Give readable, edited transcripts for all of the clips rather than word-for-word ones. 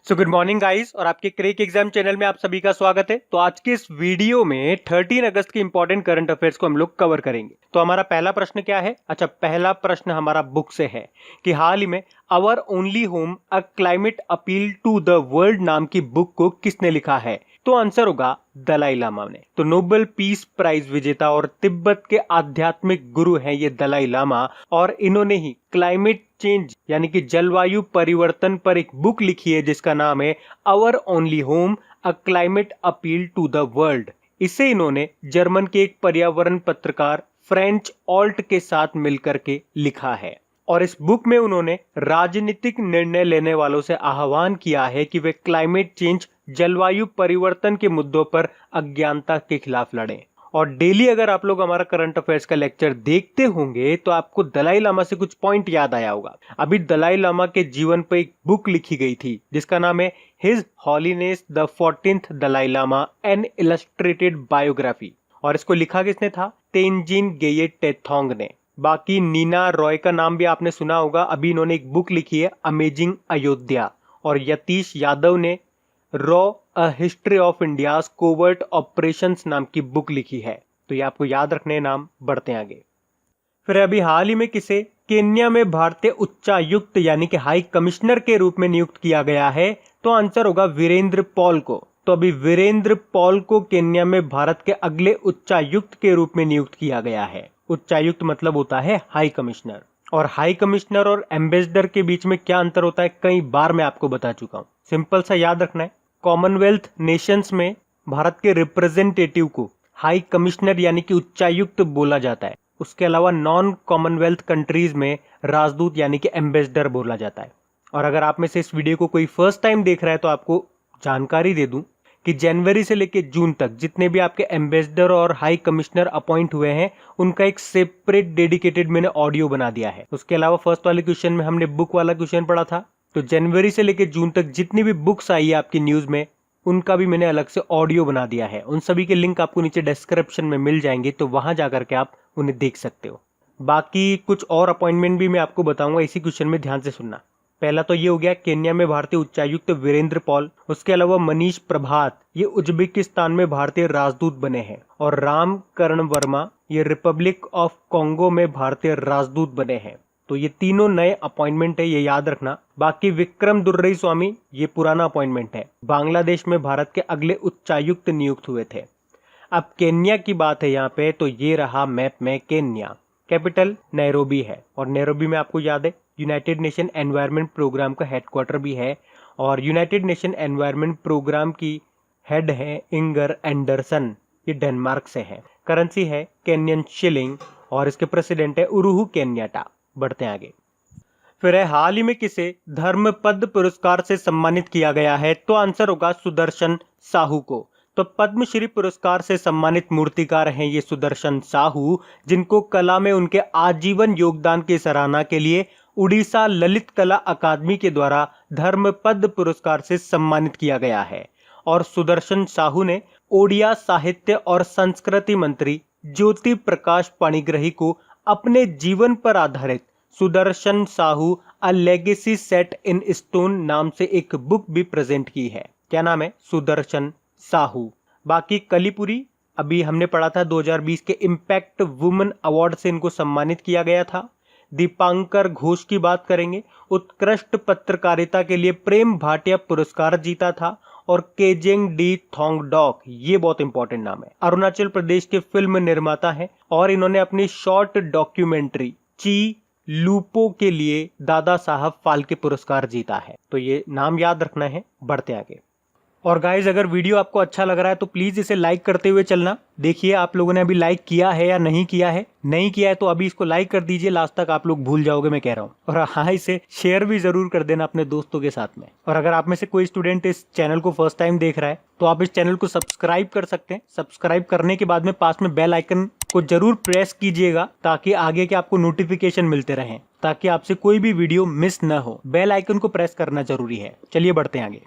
So good morning guys और आपके crack exam channel में आप सभी का स्वागत है। तो आज के इस वीडियो में 13 अगस्त के इंपॉर्टेंट करंट अफेयर्स को हम लोग कवर करेंगे। तो हमारा पहला प्रश्न क्या है? अच्छा, पहला प्रश्न हमारा बुक से है कि हाल ही में our only home a climate appeal to the world नाम की बुक को किसने लिखा है? तो आंसर होगा दलाई लामा ने। तो नोबेल पीस प्राइज विजेता और तिब्बत के आध्यात्मिक गुरु हैं ये दलाई लामा, और इन्होंने ही क्लाइमेट चेंज यानी कि जलवायु परिवर्तन पर एक बुक लिखी है जिसका नाम है our only home a climate appeal to the world. इसे इन्होंने जर्मन के एक पर्यावरण पत्रकार फ्रेंच ऑल्ट के साथ मिलकर के लिखा है, और इस बुक में उन्होंने राजनीतिक निर्णय लेने वालों से आह्वान किया है कि वे क्लाइमेट चेंज जलवायु परिवर्तन के मुद्दों पर अज्ञानता के खिलाफ लड़ें। और डेली अगर आप लोग हमारा करंट अफेयर्स का लेक्चर देखते होंगे तो आपको दलाई लामा से कुछ पॉइंट याद आया होगा। अभी दलाई लामा के जीवन पर एक बुक लिखी गई थी जिसका नाम है his holiness the 14th Dalai Lama an illustrated biography, और इसको लिखा किसने था? तेंजिन गेये टेथोंग ने। बाकी नीना रॉय का नाम भी आपने सुना होगा, अभी इन्होंने एक बुक लिखी है अमेजिंग अयोध्या, और यतीश यादव ने raw a history of India's covert operations नाम की बुक लिखी है। तो ये आपको याद रखने नाम। बढ़ते हैं आगे। फिर अभी हाल ही में किसे केन्या में भारतीय उच्चायुक्त यानी कि हाई कमिश्नर के रूप में नियुक्त किया गया है? तो आंसर होगा वीरेंद्र पॉल को। तो अभी वीरेंद्र पॉल को केन्या में भारत के अगले उच्चायुक्त के रूप में नियुक्त किया गया है। उच्चायुक्त मतलब होता है हाई कमिश्नर, और हाई कमिश्नर और एम्बेसडर के बीच में क्या अंतर होता है कई बार मैं आपको बता चुका हूं। सिंपल सा याद रखना है। कॉमनवेल्थ नेशंस में भारत के रिप्रेजेंटेटिव को हाई कमिश्नर यानी कि उच्चायुक्त बोला जाता है। उसके अलावा नॉन कॉमनवेल्थ कंट्रीज में राजदूत यानी कि एम्बेसडर बोला जाता है। और अगर आप में से इस वीडियो को कोई फर्स्ट टाइम देख रहा है तो आपको जानकारी दे दूं कि जनवरी से लेकर जून तक जितने भी आपके एम्बेसडर और हाई कमिश्नर अपॉइंट हुए हैं उनका एक सेपरेट डेडिकेटेड मैंने ऑडियो बना दिया है। उसके अलावा फर्स्ट वाले क्वेश्चन में हमने बुक वाला क्वेश्चन पढ़ा था, तो जनवरी से लेकर जून तक जितनी भी बुक्स आई है आपकी न्यूज में उनका भी मैंने अलग से ऑडियो बना दिया है। उन सभी के लिंक आपको नीचे डिस्क्रिप्शन में मिल जाएंगे, तो वहां जाकर के आप उन्हें देख सकते हो। बाकी कुछ और अपॉइंटमेंट भी मैं आपको बताऊंगा, इसी क्वेश्चन में ध्यान से सुनना। पहला तो ये हो गया केन्या में भारतीय उच्चायुक्त वीरेंद्र पॉल। उसके अलावा मनीष प्रभात ये उज्बेकिस्तान में भारतीय राजदूत बने हैं, और राम कर्ण वर्मा ये रिपब्लिक ऑफ कॉन्गो में भारतीय राजदूत बने हैं। तो ये तीनों नए अपॉइंटमेंट है, ये याद रखना। बाकी विक्रम दुर्रई स्वामी ये पुराना अपॉइंटमेंट है, बांग्लादेश में भारत के अगले उच्चायुक्त नियुक्त हुए थे। अब केन्या की बात है यहाँ पे, तो ये रहा मैप में केन्या। कैपिटल नैरोबी है, और नैरोबी में आपको याद है यूनाइटेड नेशन एनवायरनमेंट प्रोग्राम का हेडक्वार्टर भी है, और यूनाइटेड नेशन एनवायरनमेंट प्रोग्राम की हेड है इंगर एंडरसन, ये डेनमार्क से है। करेंसी है केन्यन शिलिंग, और इसके प्रेसिडेंट है उरुहु केन्याटा। बढ़ते हैं आगे। फिर है हाल ही में किसे धर्मपद पुरस्कार से सम्मानित किया गया है? तो आंसर होगा सुदर्शन साहू को। तो पद्मश्री पुरस्कार से सम्मानित मूर्तिकार हैं ये सुदर्शन साहू, जिनको कला में उनके आजीवन योगदान की सराहना के लिए उड़ीसा ललित कला अकादमी के द्वारा धर्मपद पुरस्कार से सम्मानित किया गया है। और सुदर्शन साहू ने ओडिया साहित्य और संस्कृति मंत्री ज्योति प्रकाश पाणिग्राही को अपने जीवन पर आधारित Sudarshan Sahu a legacy set in stone नाम से एक बुक भी प्रेजेंट की है। क्या नाम है? सुदर्शन साहू। बाकी कलीपुरी अभी हमने पढ़ा था 2020 के इम्पैक्ट वुमेन अवार्ड से इनको सम्मानित किया गया था। दीपांकर घोष की बात करेंगे, उत्कृष्ट पत्रकारिता के लिए प्रेम भाटिया पुरस्कार जीता था। और केजेंग डी थोंगडॉक ये बहुत इंपॉर्टेंट नाम है, अरुणाचल प्रदेश के फिल्म निर्माता हैं, और इन्होंने अपनी शॉर्ट डॉक्यूमेंट्री ची लूपो के लिए दादा साहब फाल्के पुरस्कार जीता है। तो ये नाम याद रखना है। बढ़ते आगे। और गाइज अगर वीडियो आपको अच्छा लग रहा है तो प्लीज इसे लाइक करते हुए चलना। देखिए आप लोगों ने अभी लाइक किया है या नहीं किया है। नहीं किया है तो अभी इसको लाइक कर दीजिए, लास्ट तक आप लोग भूल जाओगे मैं कह रहा हूँ। और हाँ, इसे शेयर भी जरूर कर देना अपने दोस्तों के साथ में। और अगर आप में से कोई स्टूडेंट इस चैनल को फर्स्ट टाइम देख रहा है तो आप इस चैनल को सब्सक्राइब कर सकते हैं। सब्सक्राइब करने के बाद में पास में बेल आइकन को जरूर प्रेस कीजिएगा ताकि आगे के आपको नोटिफिकेशन मिलते रहें, ताकि आपसे कोई भी वीडियो मिस न हो। बेल आइकन को प्रेस करना जरूरी है। चलिए बढ़ते हैं आगे।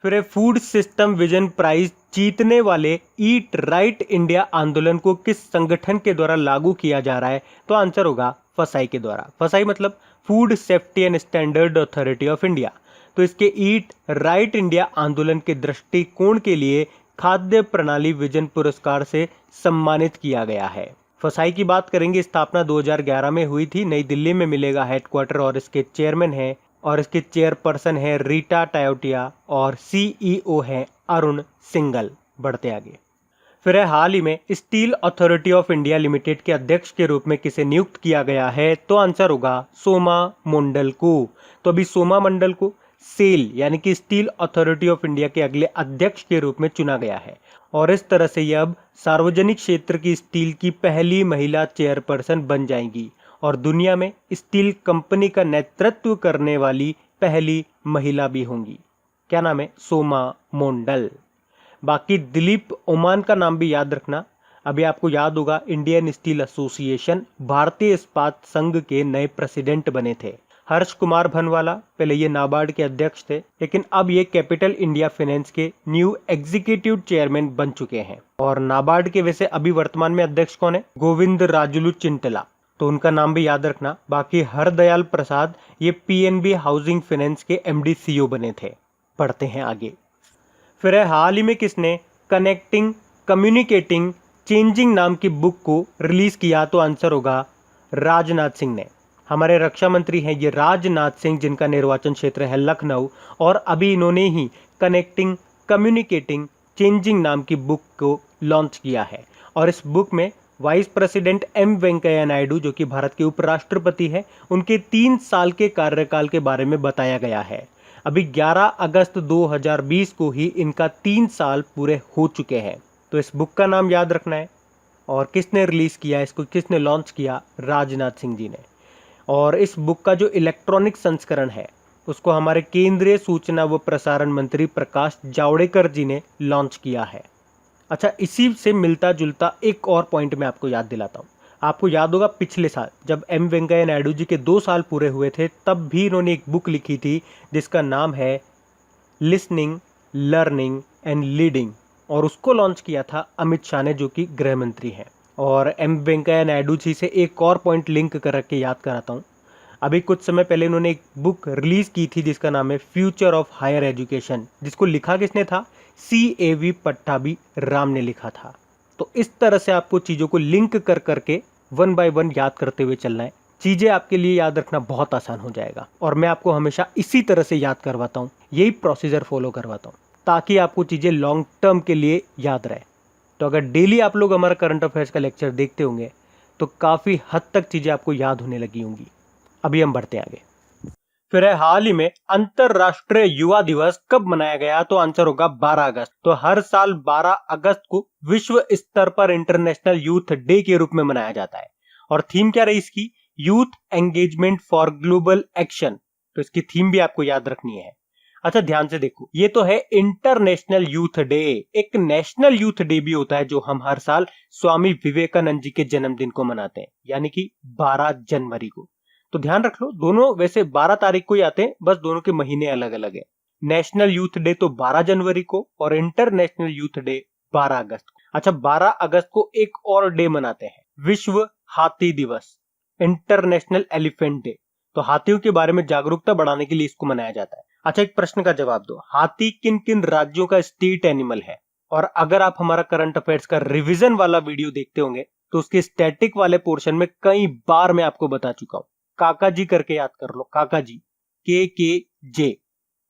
फिर फूड सिस्टम विजन प्राइज जीतने वाले ईट राइट इंडिया आंदोलन को किस संगठन के द्वारा लागू किया जा रहा है? तो आंसर होगा फसाई के द्वारा। फसाई मतलब food safety and standard authority of India. तो इसके ईट राइट इंडिया आंदोलन के दृष्टिकोण के लिए खाद्य प्रणाली विजन पुरस्कार से सम्मानित किया गया है। फसाई की बात करेंगे, स्थापना 2011 में हुई थी, नई दिल्ली में मिलेगा हेडक्वार्टर और इसके चेयरमैन है और इसके चेयरपर्सन है रीटा टायोटिया और सीईओ है अरुण सिंघल। बढ़ते आगे। फिर है हाल ही में steel authority of India limited के अध्यक्ष के रूप में किसे नियुक्त किया गया है, तो आंसर होगा सोमा मंडल को। तो अभी सोमा मंडल को सेल यानी कि स्टील अथॉरिटी ऑफ इंडिया के अगले अध्यक्ष के रूप में चुना गया है और इस तरह से यह अब सार्वजनिक क्षेत्र की स्टील की पहली महिला चेयरपर्सन बन जाएंगी और दुनिया में स्टील कंपनी का नेतृत्व करने वाली पहली महिला भी होंगी। क्या नाम है? सोमा मंडल। बाकी दिलीप ओमान का नाम भी याद रखना। अभी आपको याद होगा इंडियन स्टील एसोसिएशन भारतीय इस्पात संघ के नए प्रेसिडेंट बने थे। हर्ष कुमार भनवाला पहले ये नाबार्ड के अध्यक्ष थे, लेकिन अब ये कैपिटल इंडिया फाइनेंस के न्यू एग्जीक्यूटिव चेयरमैन बन चुके हैं। और नाबार्ड के वैसे अभी वर्तमान में अध्यक्ष कौन है? गोविंद राजुलू चिंटला, तो उनका नाम भी याद रखना। बाकी हरदयाल प्रसाद ये पीएनबी हाउसिंग फाइनेंस के एमडी सीईओ बने थे। पढ़ते हैं आगे। फिर है हाल ही में किसने कनेक्टिंग कम्युनिकेटिंग चेंजिंग नाम की बुक को रिलीज किया, तो आंसर होगा राजनाथ सिंह ने। हमारे रक्षा मंत्री हैं ये राजनाथ सिंह, जिनका निर्वाचन क्षेत्र है लखनऊ, और अभी इन्होंने ही कनेक्टिंग कम्युनिकेटिंग चेंजिंग नाम की बुक को लॉन्च किया है और इस बुक में vice president M Venkaiah Naidu, जो कि भारत के उपराष्ट्रपति हैं, उनके 3 साल के कार्यकाल के बारे में बताया गया है। अभी 11 अगस्त 2020 को ही इनका 3 साल पूरे हो चुके हैं। तो इस बुक का नाम याद रखना है और किसने रिलीज किया, इसको किसने लॉन्च किया? राजनाथ सिंह जी ने। और इस बुक का जो इलेक्ट्रॉनिक संस्करण है उसको हमारे केंद्रीय सूचना व प्रसारण मंत्री प्रकाश जावड़ेकर जी ने लॉन्च किया है। अच्छा, इसी से मिलता जुलता एक और पॉइंट मैं आपको याद दिलाता हूँ। आपको याद होगा पिछले साल जब एम वेंकैया नायडू जी के 2 साल पूरे हुए थे, तब भी इन्होंने एक बुक लिखी थी जिसका नाम है लिसनिंग लर्निंग एंड लीडिंग, और उसको लॉन्च किया था अमित शाह ने, जो कि गृह मंत्री हैं। और एम वेंकैया नायडू जी से एक और पॉइंट लिंक कर रख के याद कराता हूँ। अभी कुछ समय पहले इन्होंने एक बुक रिलीज की थी जिसका नाम है फ्यूचर ऑफ हायर एजुकेशन, जिसको लिखा किसने था? CAV पट्टाभी राम ने लिखा था। तो इस तरह से आपको चीज़ों को लिंक कर करके 1 बाय 1 याद करते हुए चलना है। चीज़ें आपके लिए याद रखना बहुत आसान हो जाएगा और मैं आपको हमेशा इसी तरह से याद करवाता हूँ, यही प्रोसीजर फॉलो करवाता हूँ ताकि आपको चीज़ें लॉन्ग टर्म के लिए याद रहे। तो अगर डेली आप लोग हमारा करंट अफेयर्स का लेक्चर देखते होंगे तो काफ़ी हद तक चीज़ें आपको याद होने लगी होंगी। अभी हम बढ़ते हैं आगे। फिर है हाल ही में अंतरराष्ट्रीय युवा दिवस कब मनाया गया, तो आंसर होगा 12 अगस्त। तो हर साल 12 अगस्त को विश्व स्तर पर इंटरनेशनल यूथ डे के रूप में मनाया जाता है और थीम क्या रही इसकी? Youth engagement for global action. तो इसकी थीम भी आपको याद रखनी है। अच्छा, ध्यान से देखो, ये तो है इंटरनेशनल यूथ डे। एक नेशनल यूथ डे भी होता है जो हम हर साल स्वामी विवेकानंद जी के जन्मदिन को मनाते हैं, यानी कि 12 जनवरी को। तो ध्यान रख लो, दोनों वैसे 12 तारीख को ही आते हैं, बस दोनों के महीने अलग अलग है। नेशनल यूथ डे तो 12 जनवरी को और इंटरनेशनल यूथ डे 12 अगस्त को। अच्छा, 12 अगस्त को एक और डे मनाते हैं, विश्व हाथी दिवस, इंटरनेशनल एलिफेंट डे। तो हाथियों के बारे में जागरूकता बढ़ाने के लिए इसको मनाया जाता है। अच्छा, एक प्रश्न का जवाब दो, हाथी किन किन राज्यों का स्टेट एनिमल है? और अगर आप हमारा करंट अफेयर्स का रिवीजन वाला वीडियो देखते होंगे तो उसके स्टैटिक वाले पोर्शन में कई बार मैं आपको बता चुका हूं। काका जी करके याद कर लो, काका जी, KKJ,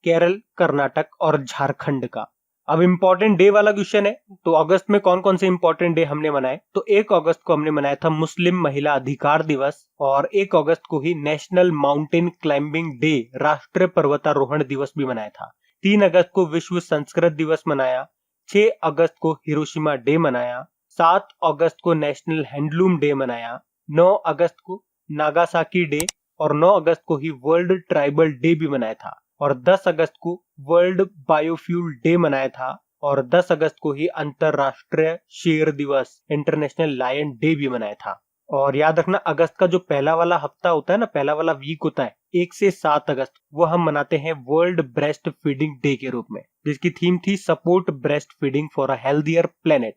केरल, कर्नाटक और झारखंड का। अब इंपॉर्टेंट डे वाला क्वेश्चन है, तो अगस्त में कौन कौन से इंपॉर्टेंट डे हमने मनाए? तो 1 अगस्त को हमने मनाया था मुस्लिम महिला अधिकार दिवस और 1 अगस्त को ही नेशनल माउंटेन क्लाइंबिंग डे, राष्ट्रीय पर्वतारोहण दिवस भी मनाया था। 3 अगस्त को विश्व संस्कृत दिवस मनाया, 6 अगस्त को हिरोशिमा डे मनाया, 7 अगस्त को नेशनल हैंडलूम डे मनाया, 9 अगस्त को नागासाकी डे और 9 अगस्त को ही वर्ल्ड ट्राइबल डे भी मनाया था और 10 अगस्त को वर्ल्ड बायोफ्यूल डे मनाया था और 10 अगस्त को ही अंतरराष्ट्रीय शेर दिवस, इंटरनेशनल लायन डे भी मनाया था। और याद रखना, अगस्त का जो पहला वाला हफ्ता होता है ना, पहला वाला वीक होता है 1 से 7 अगस्त, वो हम मनाते हैं वर्ल्ड ब्रेस्ट फीडिंग डे के रूप में, जिसकी थीम थी support breast feeding for a healthier planet.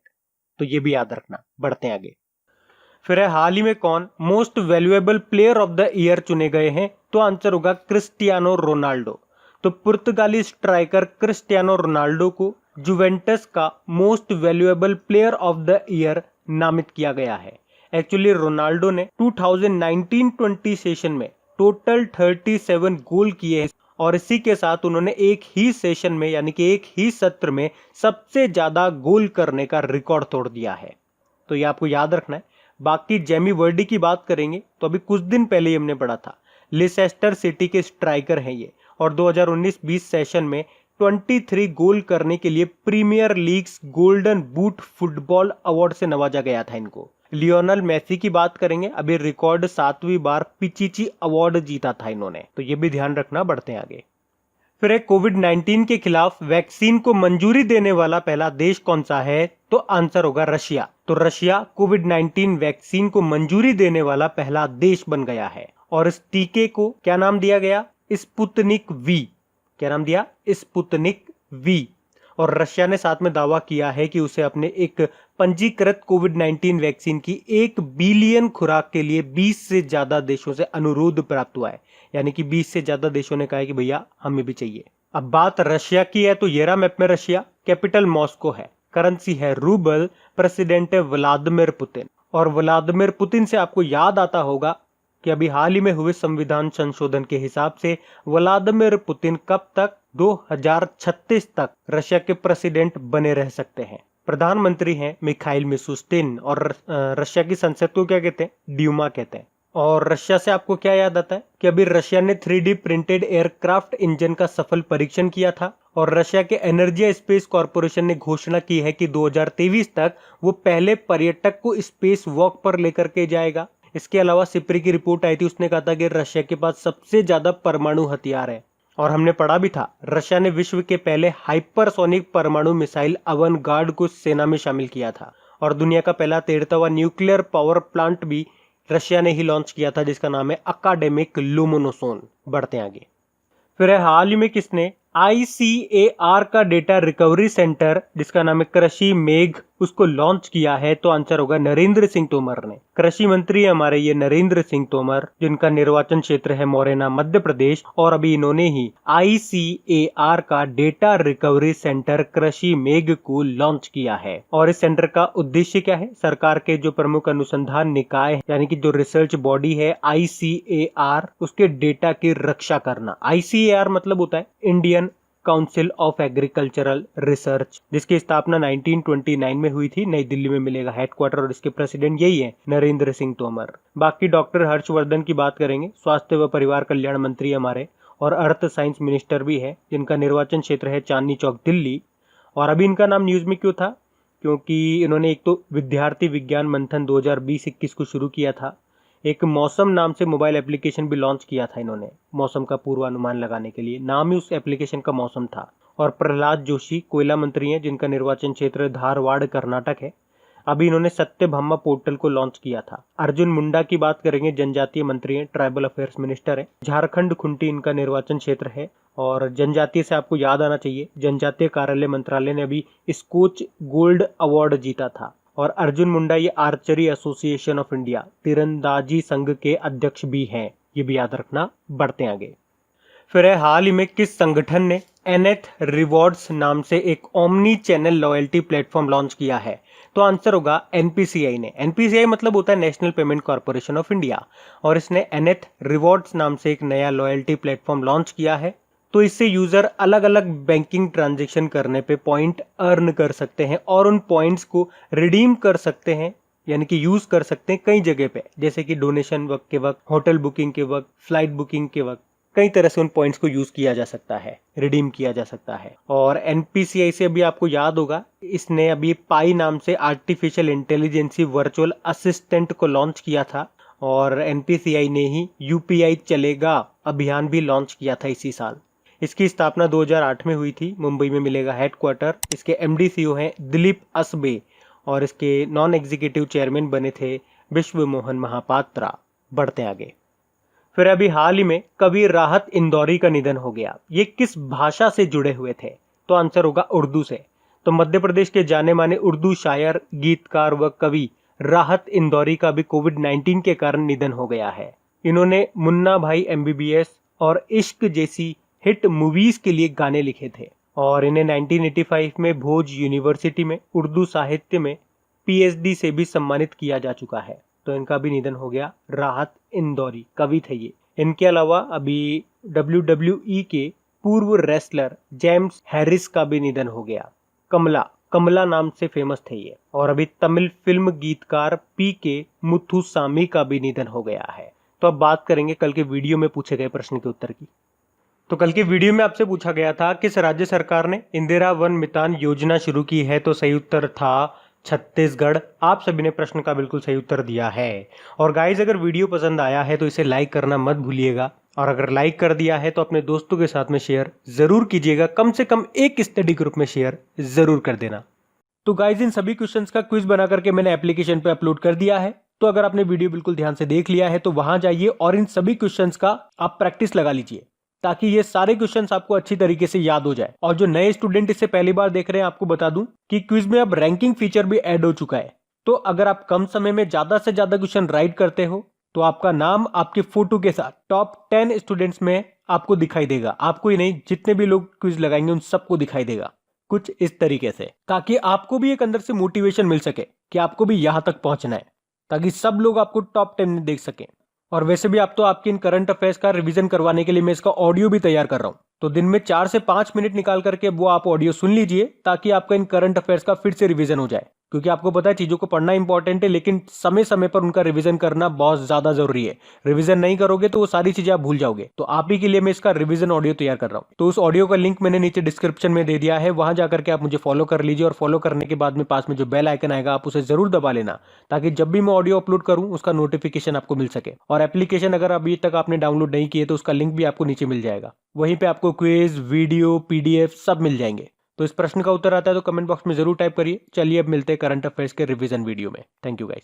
तो ये भी याद रखना। बढ़ते हैं आगे। फिर है हाल ही में कौन most valuable player of the year चुने गए हैं? तो आंसर होगा क्रिस्टियानो रोनाल्डो। तो पुर्तगाली स्ट्राइकर क्रिस्टियानो रोनाल्डो को जुवेंटस का most valuable player of the year नामित किया गया है। एक्चुअली रोनाल्डो ने 2019-20 सेशन में टोटल 37 गोल किए हैं और इसी के साथ उन्होंने एक ही सेशन में यानी कि एक ही सत्र में सबसे ज्यादा गोल करने का रिकॉर्ड तोड़ दिया है। तो ये आपको याद रखना है। बाकी जेमी वर्डी की बात करेंगे तो अभी कुछ दिन पहले ही हमने पढ़ा था, लिसेस्टर सिटी के स्ट्राइकर हैं ये और 2019-20 सेशन में 23 गोल करने के लिए premier leagues golden boot football award से नवाजा गया था इनको। लियोनल मेसी की बात करेंगे, अभी रिकॉर्ड 7वीं बार पिचिची अवार्ड जीता था इन्होंने, तो ये भी ध्यान रखना। बढ़ते हैं आगे। फिर है कोविड-19 के खिलाफ वैक्सीन को मंजूरी देने वाला पहला देश कौन सा है? तो आंसर होगा रशिया। तो रशिया कोविड-19 वैक्सीन को मंजूरी देने वाला पहला देश बन गया है और इस टीके को क्या नाम दिया गया? Sputnik V. क्या नाम दिया? Sputnik V. और रशिया ने साथ में दावा किया है कि उसे अपने एक पंजीकृत कोविड-19 वैक्सीन की 1 बिलियन खुराक के लिए 20 से ज्यादा देशों से अनुरोध प्राप्त हुआ है, यानी कि 20 से ज्यादा देशों ने कहा है कि भैया हमें भी चाहिए। अब बात रशिया की है तो ये रहा मैप में रशिया। कैपिटल मॉस्को है, करेंसी है रूबल, प्रेसिडेंट है व्लादिमीर पुतिन। और व्लादिमीर पुतिन से आपको याद आता होगा कि अभी हाल ही में हुए संविधान संशोधन के हिसाब से व्लादिमीर पुतिन कब तक? 2036 तक रशिया के प्रेसिडेंट बने रह सकते हैं। प्रधानमंत्री हैं मिखाइल मिशुस्तिन और रशिया की संसद को क्या कहते हैं? ड्यूमा कहते हैं। और रशिया से आपको क्या याद आता है कि अभी रशिया ने 3D प्रिंटेड एयरक्राफ्ट इंजन का सफल परीक्षण किया था और रशिया के एनर्जी स्पेस कॉर्पोरेशन ने घोषणा की है कि 2023 तक वो पहले पर्यटक को स्पेस वॉक पर लेकर के जाएगा। इसके अलावा सिप्री की रिपोर्ट आई थी, उसने कहा था कि रशिया के पास सबसे ज्यादा परमाणु हथियार है और हमने पढ़ा भी था रशिया ने विश्व के पहले हाइपरसोनिक परमाणु मिसाइल अवनगार्ड को सेना में शामिल किया था और दुनिया का पहला 13वां न्यूक्लियर पावर प्लांट भी रशिया ने ही लॉन्च किया था जिसका नाम है अकाडेमिक लोमोनोसोन। बढ़ते आगे। फिर है हाल ही में किसने ICAR का डेटा रिकवरी सेंटर जिसका नाम है कृषि मेघ उसको लॉन्च किया है? तो आंसर होगा नरेंद्र सिंह तोमर ने। कृषि मंत्री हमारे ये नरेंद्र सिंह तोमर, जिनका निर्वाचन क्षेत्र है मोरेना मध्य प्रदेश, और अभी इन्होंने ही ICAR का डेटा रिकवरी सेंटर कृषि मेघ को लॉन्च किया है। और इस सेंटर का उद्देश्य क्या है? सरकार के जो प्रमुख अनुसंधान निकाय यानी कि जो रिसर्च बॉडी है ICAR, उसके डेटा की रक्षा करना। ICAR मतलब होता है Indian council of agricultural research, जिसकी स्थापना 1929 में हुई थी। नई दिल्ली में मिलेगा हेडक्वार्टर और इसके प्रेसिडेंट यही है नरेंद्र सिंह तोमर। बाकी डॉक्टर हर्षवर्धन की बात करेंगे, स्वास्थ्य व परिवार कल्याण मंत्री हमारे और अर्थ साइंस मिनिस्टर भी है, जिनका निर्वाचन क्षेत्र है चांदनी चौक दिल्ली। और अभी इनका नाम न्यूज में क्यों था? क्योंकि इन्होंने एक तो विद्यार्थी विज्ञान मंथन 2020-21 को शुरू किया था, एक मौसम नाम से मोबाइल एप्लीकेशन भी लॉन्च किया था इन्होंने मौसम का पूर्वानुमान लगाने के लिए, नाम ही उस एप्लीकेशन का मौसम था। और प्रहलाद जोशी कोयला मंत्री हैं, जिनका निर्वाचन क्षेत्र धारवाड़ कर्नाटक है। अभी इन्होंने सत्यभामा पोर्टल को लॉन्च किया था। अर्जुन मुंडा की बात करेंगे, जनजातीय मंत्री हैं, ट्राइबल अफेयर्स मिनिस्टर है। झारखंड खुंटी इनका निर्वाचन क्षेत्र है। और जनजातीय से आपको याद आना चाहिए, जनजातीय कार्यालय मंत्रालय ने अभी स्कोच गोल्ड अवार्ड जीता था। और अर्जुन मुंडा ये आर्चरी एसोसिएशन ऑफ इंडिया तीरंदाजी संघ के अध्यक्ष भी हैं, ये भी याद रखना। बढ़ते आगे। फिर है हाल ही में किस संगठन ने एनेथ रिवॉर्ड्स नाम से एक omni channel loyalty platform launch किया है? तो आंसर होगा NPCI ने। NPCI मतलब होता है national payment corporation of India, और इसने एनेथ रिवॉर्ड्स नाम से एक नया लॉयल्टी प्लेटफॉर्म लॉन्च किया है। तो इससे यूजर अलग अलग बैंकिंग ट्रांजैक्शन करने पे पॉइंट अर्न कर सकते हैं और उन पॉइंट्स को रिडीम कर सकते हैं, यानी कि यूज कर सकते हैं कई जगह पे, जैसे कि डोनेशन वक्त के वक्त, होटल बुकिंग के वक्त, फ्लाइट बुकिंग के वक्त, कई तरह से उन पॉइंट्स को यूज किया जा सकता है, रिडीम किया जा सकता है। और NPCI से अभी आपको याद होगा, इसने अभी पाई नाम से आर्टिफिशियल इंटेलिजेंसी वर्चुअल असिस्टेंट को लॉन्च किया था। और NPCI ने ही UPI चलेगा अभियान भी लॉन्च किया था इसी साल। इसकी स्थापना 2008 में हुई थी, मुंबई में मिलेगा हेडक्वार्टर। इसके MD CEO हैं दिलीप असबे और इसके नॉन एग्जीक्यूटिव चेयरमैन बने थे विश्व मोहन महापात्रा। बढ़ते आगे। फिर अभी हाल ही में कवि राहत इंदौरी का निधन हो गया। ये किस भाषा से जुड़े हुए थे? तो आंसर होगा उर्दू से। तो मध्य प्रदेश के जाने माने उर्दू शायर, गीतकार व कवि राहत इंदौरी का भी कोविड-19 के कारण निधन हो गया है। इन्होंने मुन्ना भाई MBBS और इश्क जैसी हिट मूवीज के लिए गाने लिखे थे और इन्हें 1985 में भोज यूनिवर्सिटी में उर्दू साहित्य में पीएचडी से भी सम्मानित किया जा चुका है। तो इनका भी निधन हो गया। राहत इंदौरी कवि थे ये। इनके अलावा अभी WWE के पूर्व रेसलर जेम्स हैरिस का भी निधन हो गया। कमला नाम से फेमस थे ये। और अभी तमिल फिल्म गीतकार PK मुथुसामी का भी निधन हो गया है। तो अब बात करेंगे कल के वीडियो में पूछे गए प्रश्न के उत्तर की। तो कल के वीडियो में आपसे पूछा गया था किस राज्य सरकार ने इंदिरा वन मितान योजना शुरू की है। तो सही उत्तर था छत्तीसगढ़। आप सभी ने प्रश्न का बिल्कुल सही उत्तर दिया है। और गाइज अगर वीडियो पसंद आया है तो इसे लाइक करना मत भूलिएगा और अगर लाइक कर दिया है तो अपने दोस्तों के साथ में शेयर जरूर कीजिएगा। कम से कम एक स्टडी ग्रुप में शेयर जरूर कर देना। तो गाइज इन सभी क्वेश्चंस का क्विज बना करके मैंने एप्लीकेशन पे अपलोड कर दिया है। तो अगर आपने वीडियो बिल्कुल ध्यान से देख लिया है तो वहां जाइए और इन सभी क्वेश्चंस का आप प्रैक्टिस लगा लीजिए ताकि ये सारे क्वेश्चंस आपको अच्छी तरीके से याद हो जाए। और जो नए स्टूडेंट इसे पहली बार देख रहे हैं आपको बता दूं कि क्विज में अब रैंकिंग फीचर भी ऐड हो चुका है। तो अगर आप कम समय में ज्यादा से ज्यादा क्वेश्चन राइट करते हो तो आपका नाम आपके फोटो के साथ टॉप 10 स्टूडेंट्स में आपको दिखाई देगा। आपको ही नहीं, जितने भी लोग क्विज लगाएंगे उन सबको दिखाई देगा कुछ इस तरीके से, ताकि आपको भी एक अंदर से मोटिवेशन मिल सके कि आपको भी यहां तक पहुंचना है, ताकि सब लोग आपको टॉप 10 में देख सके। और वैसे भी आप तो आपके इन करंट अफेयर्स का रिवीजन करवाने के लिए मैं इसका ऑडियो भी तैयार कर रहा हूं। तो दिन में 4 से 5 मिनट निकाल करके वो आप ऑडियो सुन लीजिए ताकि आपका इन करंट अफेयर्स का फिर से रिवीजन हो जाए। क्योंकि आपको पता है चीजों को पढ़ना इंपॉर्टेंट है लेकिन समय समय पर उनका रिवीजन करना बहुत ज्यादा जरूरी है। रिवीजन नहीं करोगे तो वो सारी चीजें आप भूल जाओगे। तो आप ही के लिए मैं इसका रिवीजन ऑडियो तैयार कर रहा हूँ। तो उस ऑडियो का लिंक मैंने नीचे डिस्क्रिप्शन में दे दिया है, वहां जाकर के आप मुझे फॉलो कर लीजिए और फॉलो करने के बाद में पास में जो बेल आइकन आएगा आप उसे जरूर दबा लेना ताकि जब भी मैं ऑडियो अपलोड करूं उसका नोटिफिकेशन आपको मिल सके। और एप्लीकेशन अगर अभी तक आपने डाउनलोड नहीं किए तो उसका लिंक भी आपको नीचे मिल जाएगा। वहीं पे आपको क्विज, वीडियो, PDF सब मिल जाएंगे। तो इस प्रश्न का उत्तर आता है तो कमेंट बॉक्स में जरूर टाइप करिए। चलिए अब मिलते हैं करंट अफेयर्स के रिवीजन वीडियो में। Thank you guys.